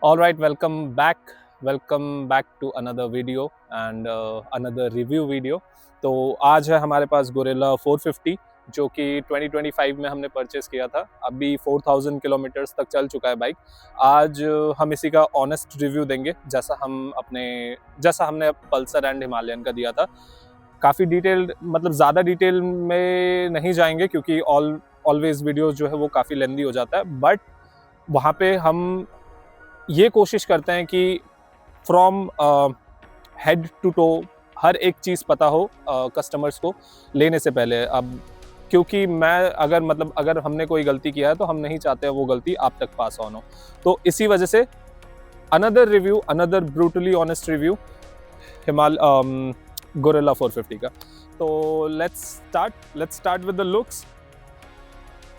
All right, welcome back to another video and another review video. तो आज है हमारे पास गोरिल्ला 450 जो कि 2025 में हमने परचेस किया था। अभी 4000 किलोमीटर्स तक चल चुका है बाइक। आज हम इसी का ऑनेस्ट रिव्यू देंगे जैसा हमने पल्सर एंड हिमालयन का दिया था। काफ़ी डिटेल्ड मतलब ज़्यादा डिटेल में नहीं जाएंगे क्योंकि ऑलवेज वीडियो जो है वो काफ़ी लेंदी हो जाता है, बट वहाँ पे हम ये कोशिश करते हैं कि फ्रॉम हेड टू टो हर एक चीज़ पता हो कस्टमर्स को लेने से पहले। अब क्योंकि अगर हमने कोई गलती किया है तो हम नहीं चाहते वो गलती आप तक पास ऑन हो, तो इसी वजह से another brutally honest review gorilla 450 का। तो let's start with the looks.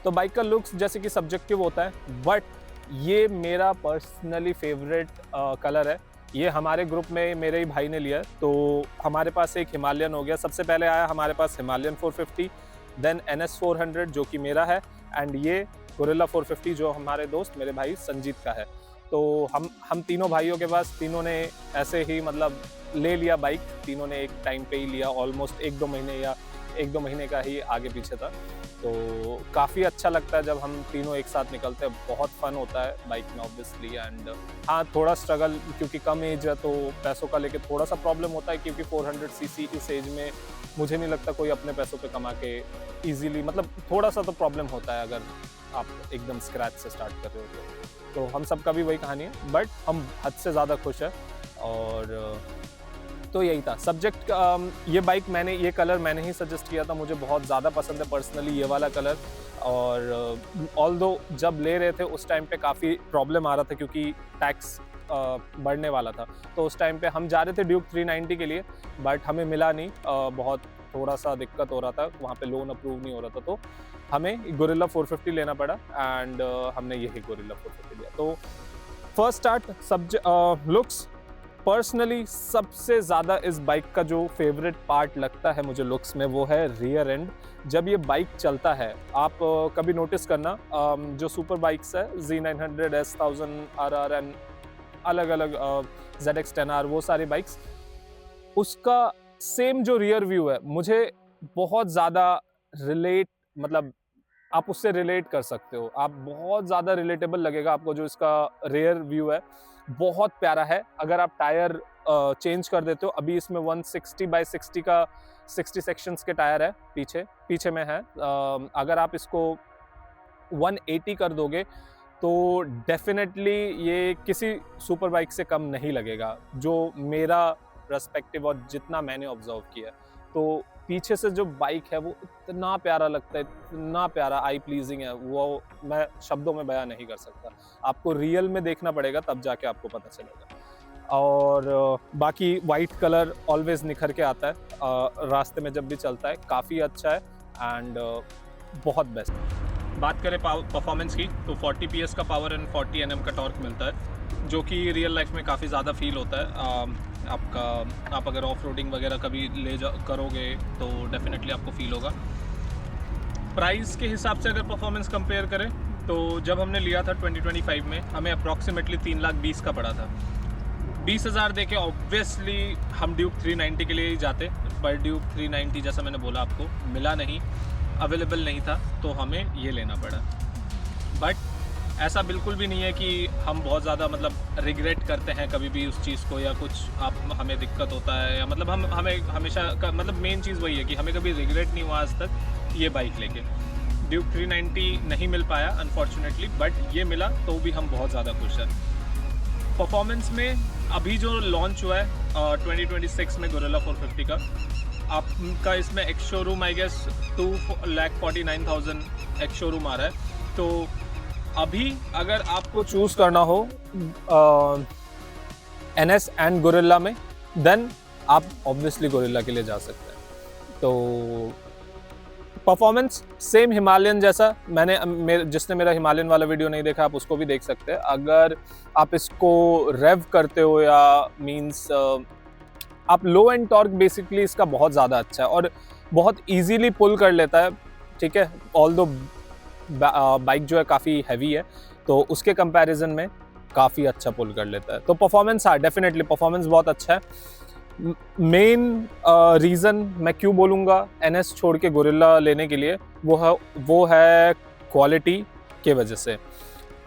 तो बाइक का लुक्स जैसे कि सब्जेक्टिव होता है, बट ये मेरा पर्सनली फेवरेट कलर है। ये हमारे ग्रुप में मेरे ही भाई ने लिया है। तो हमारे पास एक हिमालयन हो गया, सबसे पहले आया हमारे पास हिमालयन 450, देन NS 400 जो कि मेरा है, एंड ये गोरिल्ला 450 जो हमारे दोस्त मेरे भाई संजीत का है। तो हम तीनों भाइयों के पास तीनों ने ऐसे ही मतलब ले लिया बाइक, तीनों ने एक टाइम पे ही लिया, ऑलमोस्ट 1-2 महीने का ही आगे पीछे था। तो काफ़ी अच्छा लगता है जब हम तीनों एक साथ निकलते हैं, बहुत फन होता है बाइक में ऑब्वियसली। एंड हाँ, थोड़ा स्ट्रगल क्योंकि कम एज है तो पैसों का लेके थोड़ा सा प्रॉब्लम होता है, क्योंकि 400 सीसी इस एज में मुझे नहीं लगता कोई अपने पैसों पे कमा के इजीली, मतलब थोड़ा सा तो प्रॉब्लम होता है अगर आप एकदम स्क्रैच से स्टार्ट कर रहे हो। तो हम सबका भी वही कहानी है, बट हम हद से ज़्यादा खुश हैं। और तो यही था सब्जेक्ट। ये कलर मैंने ही सजेस्ट किया था, मुझे बहुत ज़्यादा पसंद है पर्सनली ये वाला कलर। और ऑल्दो जब ले रहे थे उस टाइम पे काफ़ी प्रॉब्लम आ रहा था क्योंकि टैक्स बढ़ने वाला था। तो उस टाइम पे हम जा रहे थे ड्यूक 390 के लिए, बट हमें मिला नहीं। बहुत थोड़ा सा दिक्कत हो रहा था, वहाँ पे लोन अप्रूव नहीं हो रहा था, तो हमें गोरिल्ला 450 लेना पड़ा। एंड हमने यही गोरिल्ला 450 लिया। तो फर्स्ट स्टार्ट लुक्स। पर्सनली सबसे ज़्यादा इस बाइक का जो फेवरेट पार्ट लगता है मुझे लुक्स में, वो है रियर एंड। जब ये बाइक चलता है, आप कभी नोटिस करना, जो सुपर बाइक्स है Z900, S1000 RR एंड अलग अलग ZX10R, वो सारी बाइक्स, उसका सेम जो रियर व्यू है मुझे बहुत ज़्यादा मतलब आप उससे रिलेट कर सकते हो। आप बहुत ज़्यादा रिलेटेबल लगेगा आपको जो इसका रियर व्यू है, बहुत प्यारा है। अगर आप टायर चेंज कर देते हो, अभी इसमें 160/60 का 60 सेक्शंस के टायर है पीछे में है। अगर आप इसको 180 कर दोगे तो डेफिनेटली ये किसी सुपर बाइक से कम नहीं लगेगा, जो मेरा पर्सपेक्टिव और जितना मैंने ऑब्जर्व किया। तो पीछे से जो बाइक है वो इतना प्यारा लगता है, इतना प्यारा, आई प्लीजिंग है, वो मैं शब्दों में बयां नहीं कर सकता। आपको रियल में देखना पड़ेगा तब जाके आपको पता चलेगा। और बाकी वाइट कलर ऑलवेज निखर के आता है रास्ते में जब भी चलता है, काफ़ी अच्छा है एंड बहुत बेस्ट। बात करें परफॉर्मेंस की, तो 40 PS का पावर एंड 40 Nm का टॉर्क मिलता है, जो कि रियल लाइफ में काफ़ी ज़्यादा फील होता है। आप अगर ऑफ रोडिंग वगैरह कभी करोगे तो डेफिनेटली आपको फील होगा। प्राइस के हिसाब से अगर परफॉर्मेंस कंपेयर करें तो जब हमने लिया था 2025 में, हमें अप्रॉक्सीमेटली 3,20,000 का पड़ा था। 20,000 दे के ऑब्वियसली हम ड्यूक 390 के लिए ही जाते, पर ड्यूक 390 जैसा मैंने बोला आपको मिला नहीं, अवेलेबल नहीं था, तो हमें ये लेना पड़ा। बट ऐसा बिल्कुल भी नहीं है कि हम बहुत ज़्यादा मतलब रिग्रेट करते हैं कभी भी उस चीज़ को, या कुछ हमें दिक्कत होता है, या मतलब हमें हमेशा मतलब मेन चीज़ वही है कि हमें कभी रिग्रेट नहीं हुआ आज तक ये बाइक लेके। ड्यूक 390 नहीं मिल पाया अनफॉर्चुनेटली, बट ये मिला तो भी हम बहुत ज़्यादा खुश हैं। परफॉर्मेंस में अभी जो लॉन्च हुआ है 2026 में गोरिल्ला 450 का, आपका इसमें ex showroom I guess 2,49,000 ex showroom आ रहा है। तो अभी अगर आपको चूज करना हो NS एंड गोरिल्ला में, देन आप ऑब्वियसली गोरिल्ला के लिए जा सकते हैं। तो परफॉर्मेंस सेम हिमालयन जैसा, जिसने मेरा हिमालयन वाला वीडियो नहीं देखा आप उसको भी देख सकते हैं। अगर आप इसको रेव करते हो या मींस आप लो एंड टॉर्क, बेसिकली इसका बहुत ज़्यादा अच्छा है और बहुत इजीली पुल कर लेता है, ठीक है। ऑल्दो बाइक जो है काफ़ी हैवी है, तो उसके कंपैरिजन में काफ़ी अच्छा पुल कर लेता है। तो परफॉर्मेंस, हाँ डेफिनेटली परफॉर्मेंस बहुत अच्छा है। मेन रीज़न मैं क्यों बोलूँगा NS छोड़ के गोरिल्ला लेने के लिए, वो है क्वालिटी के वजह से।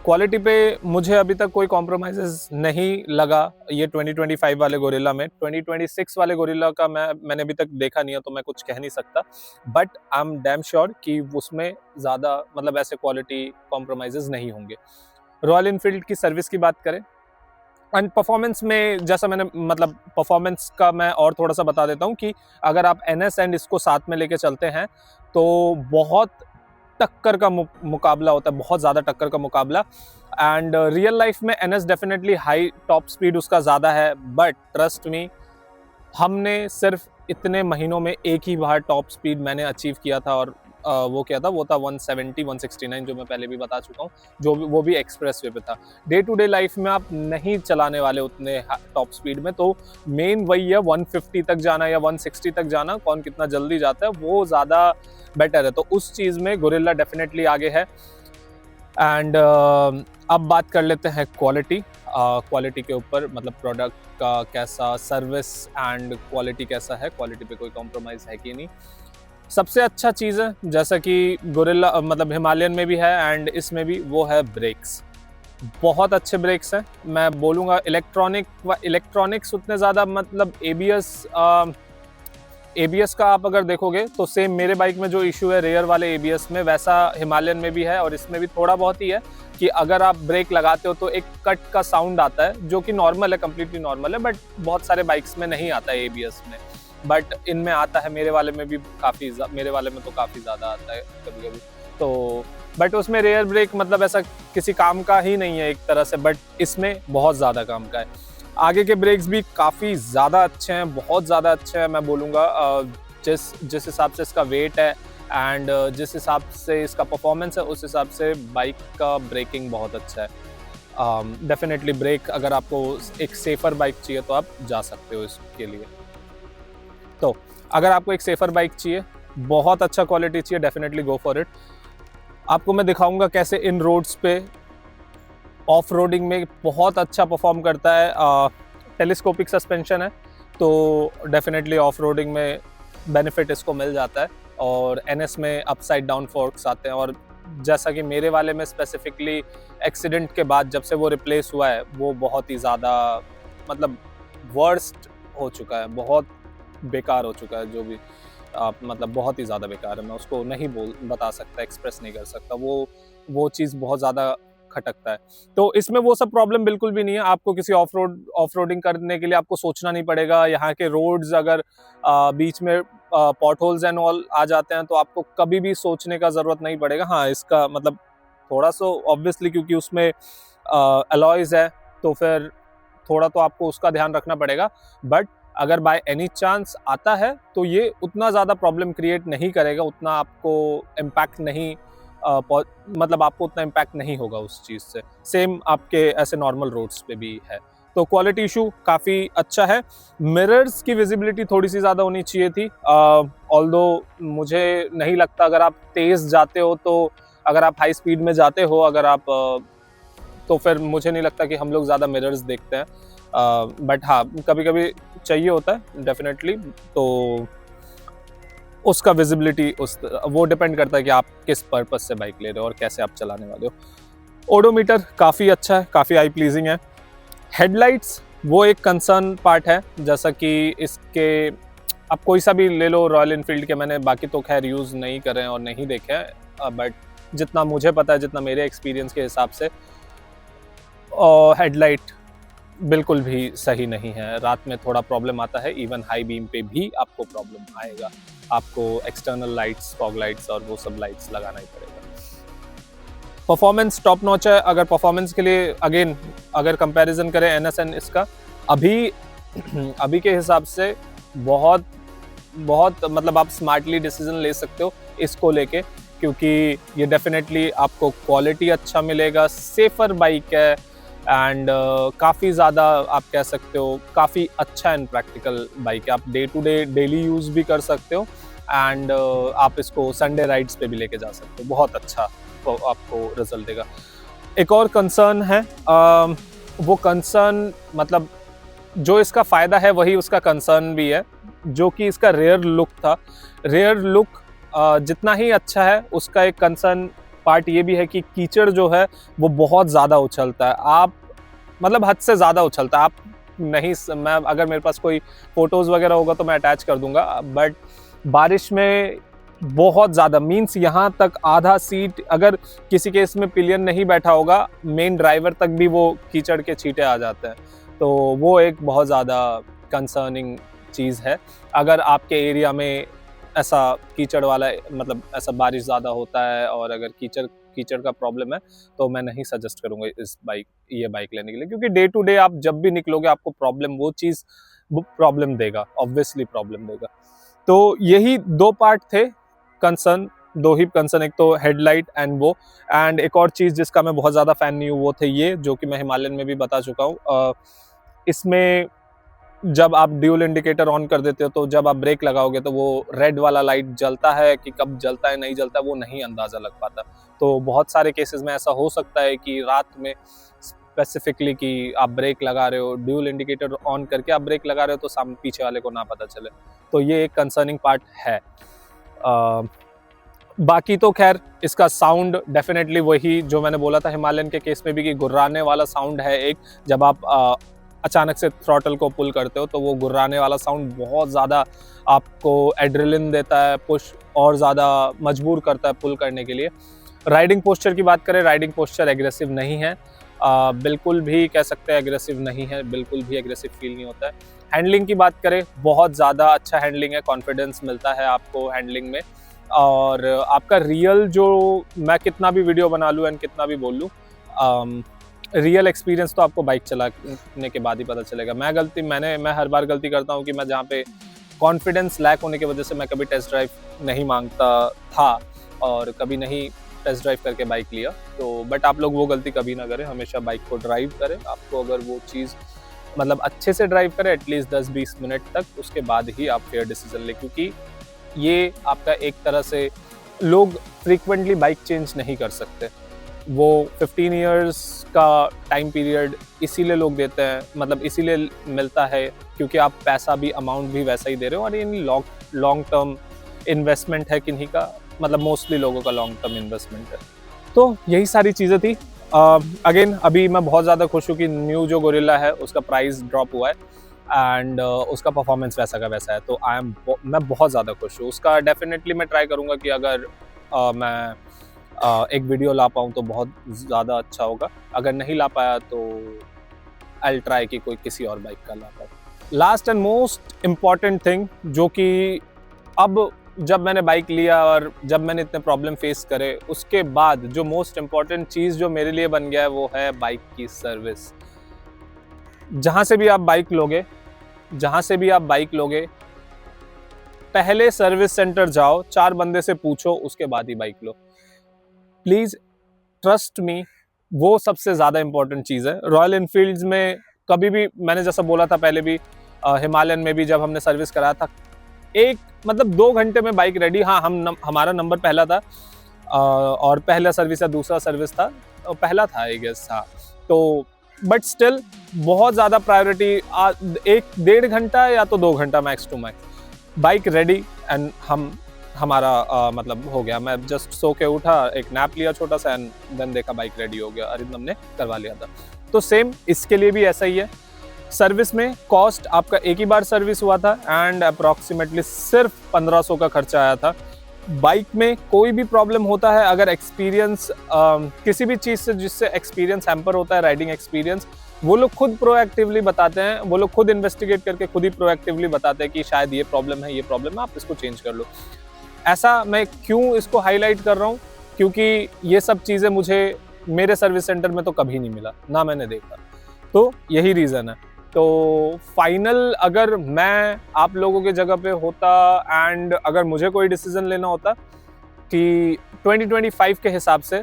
क्वालिटी पे मुझे अभी तक कोई कॉम्प्रोमाइज़ेज़ नहीं लगा ये 2025 वाले गोरिल्ला में। 2026 वाले गोरिल्ला का मैंने अभी तक देखा नहीं है, तो मैं कुछ कह नहीं सकता। But I am damn sure कि उसमें ज़्यादा मतलब ऐसे क्वालिटी कॉम्प्रोमाइज़ेज़ नहीं होंगे। रॉयल एनफील्ड की सर्विस की बात करें एंड परफॉर्मेंस में, जैसा मैंने मतलब परफॉर्मेंस का मैं और थोड़ा सा बता देता हूँ कि अगर आप NS एंड इसको साथ में लेके चलते हैं तो बहुत टक्कर का मुकाबला होता है, बहुत ज़्यादा टक्कर का मुकाबला। एंड रियल लाइफ में NS definitely high top speed उसका ज़्यादा है, बट ट्रस्ट मी, हमने सिर्फ इतने महीनों में एक ही बार टॉप स्पीड मैंने अचीव किया था, और वो क्या था, वो था 170 169, जो मैं पहले भी बता चुका हूँ, वो भी एक्सप्रेस वे पे था। डे टू डे लाइफ में आप नहीं चलाने वाले उतने टॉप स्पीड में, तो मेन वही है 150 तक जाना या 160 तक जाना, कौन कितना जल्दी जाता है वो ज़्यादा बेटर है। तो उस चीज़ में गोरिल्ला डेफिनेटली आगे है। एंड अब बात कर लेते हैं क्वालिटी। क्वालिटी के ऊपर, मतलब प्रोडक्ट का कैसा, सर्विस एंड क्वालिटी कैसा है, क्वालिटी पे कोई कॉम्प्रोमाइज़ है कि नहीं। सबसे अच्छा चीज़ है, जैसा कि गोरिल्ला मतलब हिमालयन में भी है एंड इसमें भी, वो है ब्रेक्स। बहुत अच्छे ब्रेक्स हैं। मैं बोलूँगा इलेक्ट्रॉनिक्स उतने ज़्यादा, मतलब ABS का आप अगर देखोगे तो सेम मेरे बाइक में जो इशू है रेयर वाले ABS में, वैसा हिमालयन में भी है, और इसमें भी थोड़ा बहुत ही है कि अगर आप ब्रेक लगाते हो तो एक कट का साउंड आता है, जो कि नॉर्मल है, कम्प्लीटली नॉर्मल है, बट बहुत सारे बाइक्स में नहीं आता है ABS में, बट इनमें आता है। मेरे वाले में तो काफ़ी ज़्यादा आता है कभी कभी। तो बट उसमें रेयर ब्रेक मतलब ऐसा किसी काम का ही नहीं है एक तरह से, बट इसमें बहुत ज़्यादा काम का है। आगे के ब्रेक्स भी काफ़ी ज़्यादा अच्छे हैं, बहुत ज़्यादा अच्छे हैं मैं बोलूँगा। जिस हिसाब से इसका वेट है एंड जिस हिसाब से इसका परफॉर्मेंस है, उस हिसाब से बाइक का ब्रेकिंग बहुत अच्छा है। डेफिनेटली ब्रेक, अगर आपको एक सेफ़र बाइक चाहिए तो आप जा सकते हो इसके लिए। तो अगर आपको एक सेफ़र बाइक चाहिए, बहुत अच्छा क्वालिटी चाहिए, डेफिनेटली गो फॉर इट। आपको मैं दिखाऊंगा कैसे इन रोड्स पे ऑफ रोडिंग में बहुत अच्छा परफॉर्म करता है। टेलीस्कोपिक सस्पेंशन है, तो डेफिनेटली ऑफ रोडिंग में बेनिफिट इसको मिल जाता है, और NS में अपसाइड डाउन फोर्क्स आते हैं। और जैसा कि मेरे वाले में स्पेसिफिकली एक्सीडेंट के बाद जब से वो रिप्लेस हुआ है, वो बहुत ही ज़्यादा मतलब वर्स्ट हो चुका है, बहुत बेकार हो चुका है, जो भी मतलब बहुत ही ज़्यादा बेकार है। मैं उसको नहीं बता सकता, एक्सप्रेस नहीं कर सकता, वो चीज़ बहुत ज़्यादा खटकता है। तो इसमें वो सब प्रॉब्लम बिल्कुल भी नहीं है। आपको किसी ऑफ रोडिंग करने के लिए आपको सोचना नहीं पड़ेगा। यहाँ के रोड्स अगर बीच में पॉट होल्स एंड ऑल आ जाते हैं तो आपको कभी भी सोचने का ज़रूरत नहीं पड़ेगा। हाँ, इसका मतलब थोड़ा सा ऑब्वियसली, क्योंकि उसमें अलॉयज़ है, तो फिर थोड़ा तो आपको उसका ध्यान रखना पड़ेगा, बट अगर बाय एनी चांस आता है तो ये उतना ज़्यादा प्रॉब्लम क्रिएट नहीं करेगा, उतना आपको इम्पैक्ट नहीं मतलब आपको उतना इम्पैक्ट नहीं होगा उस चीज़ से। सेम आपके ऐसे नॉर्मल रोड्स पे भी है। तो क्वालिटी इशू काफ़ी अच्छा है। मिरर्स की विजिबिलिटी थोड़ी सी ज़्यादा होनी चाहिए थी, ऑल्दो मुझे नहीं लगता, अगर आप तेज़ जाते हो, तो अगर आप हाई स्पीड में जाते हो, अगर आप तो फिर मुझे नहीं लगता कि हम लोग ज़्यादा मिरर्स देखते हैं। बट हाँ, कभी कभी चाहिए होता है डेफिनेटली। तो उसका विजिबिलिटी वो डिपेंड करता है कि आप किस पर्पस से बाइक ले रहे हो और कैसे आप चलाने वाले हो। ओडोमीटर काफ़ी अच्छा है, काफ़ी आई प्लीजिंग है। हेडलाइट्स वो एक कंसर्न पार्ट है, जैसा कि इसके आप कोई सा भी ले लो रॉयल एनफील्ड के, मैंने बाकी तो खैर यूज़ नहीं करे हैं और नहीं देखे हैं, बट जितना मुझे पता है, जितना मेरे एक्सपीरियंस के हिसाब से, हेडलाइट बिल्कुल भी सही नहीं है। रात में थोड़ा प्रॉब्लम आता है, इवन हाई बीम पे भी आपको प्रॉब्लम आएगा। आपको एक्सटर्नल लाइट्स, फॉग लाइट्स और वो सब लाइट्स लगाना ही पड़ेगा। परफॉर्मेंस टॉप नॉच है। अगर परफॉर्मेंस के लिए अगेन अगर कंपैरिजन करें NS एंड इसका, अभी के हिसाब से बहुत मतलब आप स्मार्टली डिसीजन ले सकते हो इसको लेके, क्योंकि ये डेफिनेटली आपको क्वालिटी अच्छा मिलेगा, सेफर बाइक है एंड काफ़ी ज़्यादा आप कह सकते हो काफ़ी अच्छा एंड प्रैक्टिकल बाइक है। आप day to day daily use भी कर सकते हो एंड आप इसको संडे राइड्स पे भी लेके जा सकते हो। बहुत अच्छा तो आपको रिजल्ट देगा। एक और कंसर्न है वो कंसर्न मतलब जो इसका फ़ायदा है वही उसका कंसर्न भी है, जो कि इसका रेयर लुक था। रेयर लुक जितना ही अच्छा है, उसका एक कंसर्न पार्ट ये भी है कि कीचड़ जो है वो बहुत ज़्यादा उछलता है। आप मतलब हद से ज़्यादा उछलता है। आप नहीं मैं अगर मेरे पास कोई फ़ोटोज़ वगैरह होगा तो मैं अटैच कर दूँगा, बट बारिश में बहुत ज़्यादा मीन्स यहाँ तक आधा सीट, अगर किसी केस में पिलियन नहीं बैठा होगा, मेन ड्राइवर तक भी वो कीचड़ के छींटे आ जाते हैं। तो वो एक बहुत ज़्यादा कंसर्निंग चीज़ है। अगर आपके एरिया में ऐसा कीचड़ वाला मतलब ऐसा बारिश ज़्यादा होता है और अगर कीचड़ का प्रॉब्लम है, तो मैं नहीं सजेस्ट करूँगा ये बाइक लेने के लिए, क्योंकि डे टू डे आप जब भी निकलोगे आपको वो प्रॉब्लम देगा, ऑब्वियसली प्रॉब्लम देगा। तो यही 2 पार्ट थे कंसर्न, 2 ही कंसर्न, एक तो हेडलाइट एंड एक और चीज़ जिसका मैं बहुत ज़्यादा फ़ैन नहीं हूँ वो थे ये, जो कि मैं हिमालयन में भी बता चुका हूँ। इसमें जब आप ड्यूल इंडिकेटर ऑन कर देते हो तो जब आप ब्रेक लगाओगे तो वो रेड वाला लाइट जलता है कि कब जलता है नहीं जलता वो नहीं अंदाज़ा लग पाता। तो बहुत सारे केसेस में ऐसा हो सकता है कि रात में स्पेसिफिकली कि आप ब्रेक लगा रहे हो, ड्यूल इंडिकेटर ऑन करके आप ब्रेक लगा रहे हो तो सामने पीछे वाले को ना पता चले। तो ये एक कंसर्निंग पार्ट है। बाकी तो खैर इसका साउंड डेफिनेटली वही जो मैंने बोला था हिमालयन के केस में भी कि गुर्राने वाला साउंड है एक, जब आप अचानक से थ्रॉटल को पुल करते हो तो वो गुर्राने वाला साउंड बहुत ज़्यादा आपको एड्रेनलिन देता है, पुश और ज़्यादा मजबूर करता है पुल करने के लिए। राइडिंग पोस्चर की बात करें, राइडिंग पोस्चर एग्रेसिव नहीं है, बिल्कुल भी कह सकते हैं एग्रेसिव नहीं है, बिल्कुल भी एग्रेसिव फील नहीं होता है। हैंडलिंग की बात करें, बहुत ज़्यादा अच्छा हैंडलिंग है, कॉन्फिडेंस मिलता है आपको हैंडलिंग में, और आपका रियल जो मैं कितना भी वीडियो बना लूँ एंड कितना भी बोल लूँ, रियल एक्सपीरियंस तो आपको बाइक चलाने के बाद ही पता चलेगा। मैं हर बार गलती करता हूँ कि मैं जहाँ पे कॉन्फिडेंस लैक होने की वजह से मैं कभी टेस्ट ड्राइव नहीं मांगता था और कभी नहीं टेस्ट ड्राइव करके बाइक लिया। तो बट आप लोग वो गलती कभी ना करें, हमेशा बाइक को ड्राइव करें। आपको अगर वो चीज़ मतलब अच्छे से ड्राइव करें एटलीस्ट 10-20 मिनट तक, उसके बाद ही आप फेयर डिसीजन लें, क्योंकि ये आपका एक तरह से लोग फ्रीक्वेंटली बाइक चेंज नहीं कर सकते। वो 15 इयर्स का टाइम पीरियड इसीलिए लोग देते हैं, मतलब इसीलिए मिलता है क्योंकि आप पैसा भी अमाउंट भी वैसा ही दे रहे हो, और ये लॉन्ग टर्म इन्वेस्टमेंट है किन्हीं का, मतलब मोस्टली लोगों का लॉन्ग टर्म इन्वेस्टमेंट है। तो यही सारी चीज़ें थी। अगेन अभी मैं बहुत ज़्यादा खुश हूँ कि न्यू जो गोरिल्ला है उसका प्राइस ड्रॉप हुआ है एंड उसका परफॉर्मेंस वैसा का वैसा है, तो मैं बहुत ज़्यादा खुश हूँ उसका। डेफिनेटली मैं ट्राई करूँगा कि अगर मैं एक वीडियो ला पाऊँ तो बहुत ज़्यादा अच्छा होगा, अगर नहीं ला पाया तो आई ट्राई कि कोई किसी और बाइक का ला पाऊँ। Last and most important thing, जो कि अब जब मैंने बाइक लिया और जब मैंने इतने प्रॉब्लम फेस करे, उसके बाद जो मोस्ट इम्पॉर्टेंट चीज़ जो मेरे लिए बन गया है वो है बाइक की सर्विस। जहाँ से भी आप बाइक लोगे पहले सर्विस सेंटर जाओ, 4 बंदे से पूछो, उसके बाद ही बाइक लो। प्लीज़ ट्रस्ट मी, वो सबसे ज़्यादा इम्पोर्टेंट चीज़ है। रॉयल एनफील्ड्स में कभी भी मैंने जैसा बोला था पहले भी, हिमालयन में भी जब हमने सर्विस कराया था, एक मतलब 2 घंटे में बाइक रेडी। हाँ, हमारा नंबर पहला था और पहला सर्विस या दूसरा सर्विस था, पहला था आई गेस। हाँ, तो बट स्टिल बहुत ज़्यादा प्रायोरिटी 1-1.5 घंटा या तो 2 घंटा max to max, bike ready and हमारा मतलब हो गया। मैं जस्ट सो के उठा, एक नैप लिया छोटा सा एंड देन देखा बाइक रेडी हो गया, अरिंदम ने करवा लिया था। तो सेम इसके लिए भी ऐसा ही है। सर्विस में कॉस्ट आपका एक ही बार सर्विस हुआ था एंड अप्रॉक्सीमेटली सिर्फ 1500 का खर्चा आया था। बाइक में कोई भी प्रॉब्लम होता है, अगर एक्सपीरियंस किसी भी चीज़ से जिससे एक्सपीरियंस हैम्पर होता है, राइडिंग एक्सपीरियंस, वो लोग खुद प्रोएक्टिवली बताते हैं, वो लोग खुद इन्वेस्टिगेट करके खुद ही प्रोएक्टिवली बताते हैं कि शायद ये प्रॉब्लम है, आप इसको चेंज कर लो। ऐसा मैं क्यों इसको हाईलाइट कर रहा हूँ, क्योंकि ये सब चीज़ें मुझे मेरे सर्विस सेंटर में तो कभी नहीं मिला, ना मैंने देखा, तो यही रीज़न है। तो फाइनल अगर मैं आप लोगों के जगह पे होता एंड अगर मुझे कोई डिसीजन लेना होता कि 2025 के हिसाब से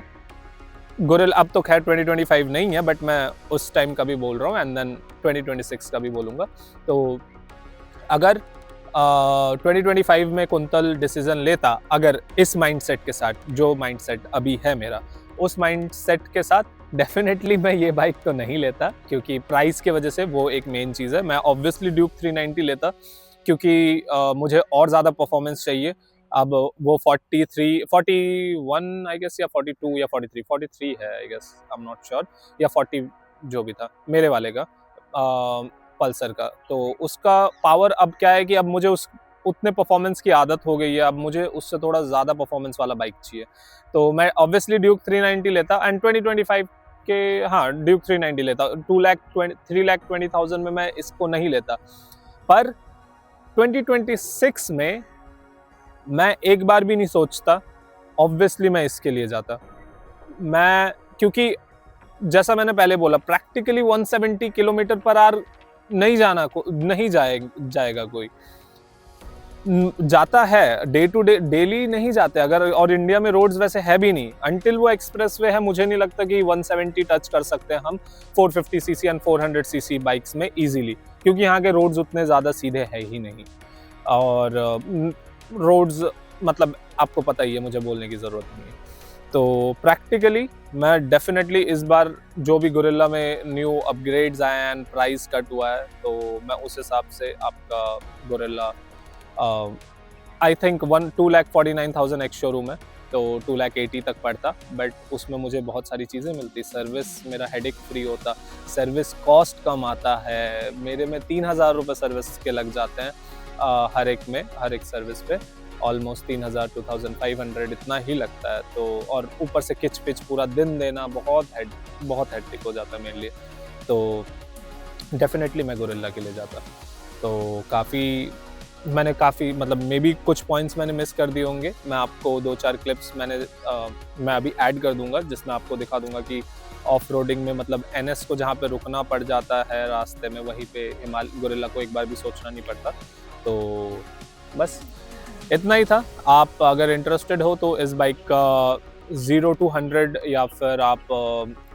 गोरिल्ला, अब तो खैर 2025 नहीं है बट मैं उस टाइम का भी बोल रहा हूँ एंड देन 2026 का भी बोलूँगा। तो अगर 2025 में कुंतल डिसीजन लेता, अगर इस माइंडसेट के साथ, जो माइंडसेट अभी है मेरा, उस माइंडसेट के साथ, डेफिनेटली मैं ये बाइक तो नहीं लेता क्योंकि प्राइस की वजह से, वो एक मेन चीज़ है। मैं ऑब्वियसली ड्यूक 390 लेता क्योंकि मुझे और ज़्यादा परफॉर्मेंस चाहिए। अब वो 43, 41 आई गेस, या 42 या 43, 43 है I guess, I am not sure, या 40 जो भी था मेरे वाले का, पल्सर का। तो उसका पावर अब क्या है कि अब मुझे उतने परफॉर्मेंस की आदत हो गई है, अब मुझे उससे थोड़ा ज़्यादा परफॉर्मेंस वाला बाइक चाहिए। तो मैं ऑब्वियसली ड्यूक 390 लेता, एंड 2025 के, हाँ, ड्यूक 390 लेता। 3,20,000 में मैं इसको नहीं लेता। पर 2026 में मैं एक बार भी नहीं सोचता, ऑब्वियसली मैं इसके लिए जाता। मैं, क्योंकि जैसा मैंने पहले बोला, प्रैक्टिकली 170 किलोमीटर पर आवर नहीं जाएगा कोई। जाता है डे टू डे, डेली नहीं जाते अगर, और इंडिया में रोड्स वैसे है भी नहीं। अंटिल वो एक्सप्रेसवे है, मुझे नहीं लगता कि 170 टच कर सकते हैं हम 450 सीसी एंड 400 सीसी बाइक्स में इजीली, क्योंकि यहाँ के रोड्स उतने ज़्यादा सीधे है ही नहीं। और रोड्स मतलब आपको पता ही है, मुझे बोलने की ज़रूरत नहीं है। तो प्रैक्टिकली मैं डेफिनेटली इस बार जो भी गोरिल्ला में न्यू अपग्रेड्स आए हैं, प्राइस कट हुआ है, तो मैं उस हिसाब से आपका gorilla, I think 2,49,000 ex showroom है, तो 2,80,000 तक पड़ता। बट उसमें मुझे बहुत सारी चीज़ें मिलती, सर्विस मेरा हेडेक फ्री होता, सर्विस कॉस्ट कम आता है मेरे में। 3,000 रुपये सर्विस के लग जाते हैं हर एक सर्विस पे, ऑलमोस्ट 3,000, 2,500 इतना ही लगता है। तो और ऊपर से किच पिच पूरा दिन देना बहुत हेक्टिक हो जाता है मेरे लिए। तो डेफिनेटली मैं गोरिल्ला के लिए जाता। तो मैंने काफ़ी मतलब मे बी कुछ पॉइंट्स मैंने मिस कर दिए होंगे। मैं आपको 2-4 क्लिप्स मैं अभी ऐड कर दूंगा, जिसमें आपको दिखा दूंगा कि ऑफ रोडिंग में मतलब NS को जहाँ पे रुकना पड़ जाता है रास्ते में, वहीं पे गोरिल्ला को एक बार भी सोचना नहीं पड़ता। तो बस इतना ही था। आप अगर इंटरेस्टेड हो तो इस बाइक का 0 to 100 या फिर आप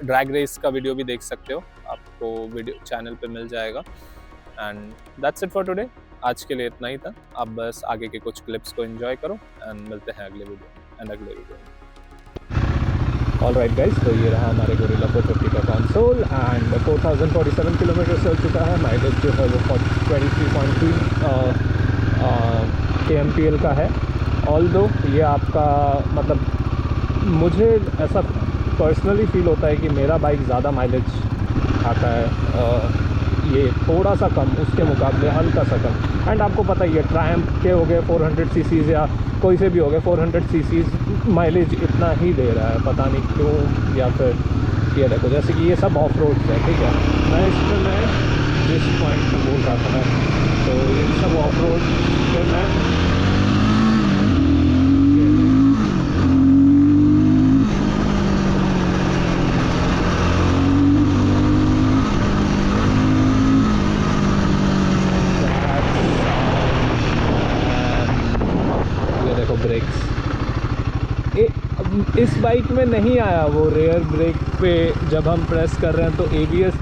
ड्रैग रेस का वीडियो भी देख सकते हो, आपको वीडियो चैनल पे मिल जाएगा। And that's it for today. आज के लिए इतना ही था। आप बस आगे के कुछ क्लिप्स को एंजॉय करो, एंड मिलते हैं अगले वीडियो में। ऑलराइट गाइस, तो ये रहा हमारे गोरिल्ला 450 का कंसोल, एंड 4,047 किलोमीटर चल चुका है। माइलेज जो है वो 23.3 kmpl का है। ऑल्दो ये आपका मतलब मुझे ऐसा पर्सनली फील होता है कि मेरा बाइक ज़्यादा माइलेज आता है, ये थोड़ा सा कम, उसके मुकाबले हल्का सा कम। एंड आपको पता ही है, ट्रायम्फ के हो गए 400 सीसीज़ या कोई से भी हो गए 400 सीसीज़, माइलेज इतना ही दे रहा है, पता नहीं क्यों। या फिर ये देखो, जैसे कि ये सब ऑफ रोड है, ठीक है। मैं जिस पॉइंट पर बोल रहा था मैं, तो ये सब ऑफ रोड पे मैं ब्रेक्स इस बाइक में नहीं आया वो रेयर ब्रेक पे जब हम प्रेस कर रहे हैं, तो ABS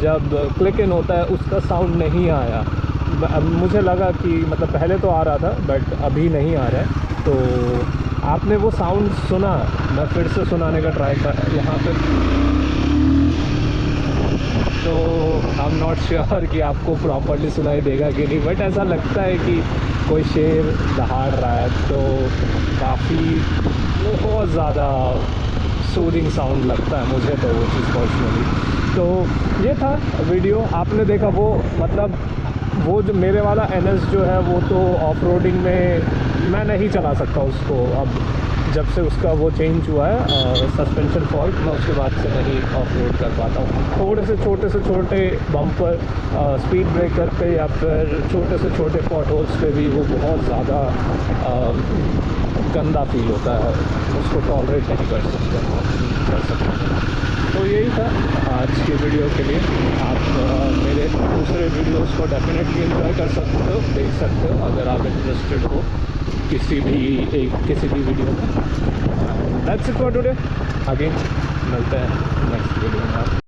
जब क्लिक इन होता है उसका साउंड नहीं आया। मुझे लगा कि मतलब पहले तो आ रहा था बट अभी नहीं आ रहा है। तो आपने वो साउंड सुना, मैं फिर से सुनाने का ट्राई कर यहाँ पे, तो आई एम नॉट श्योर कि आपको प्रॉपर्ली सुनाई देगा कि नहीं, बट ऐसा लगता है कि कोई शेर दहाड़ रहा है। तो काफ़ी बहुत ज़्यादा सूदिंग साउंड लगता है मुझे तो वो चीज़ पर्सनली। तो ये था वीडियो, आपने देखा वो मतलब वो जो मेरे वाला NS जो है वो तो ऑफ रोडिंग में मैं नहीं चला सकता उसको। अब जब से उसका वो चेंज हुआ है सस्पेंशन फॉल्ट, मैं उसके बाद से नहीं ऑफ रोड कर पाता हूँ। थोड़े से छोटे बम्पर, स्पीड ब्रेकर पे या फिर छोटे से छोटे पॉट होल्स पे भी वो बहुत ज़्यादा गंदा फील होता है, उसको टॉलरेट नहीं कर सकते। तो यही था आज की वीडियो के लिए। आप मेरे दूसरे वीडियोस को डेफिनेटली एंजॉय कर सकते हो, देख सकते हो अगर आप इंटरेस्टेड हो किसी भी वीडियो में। That's it for today. Again मिलते हैं नेक्स्ट वीडियो में।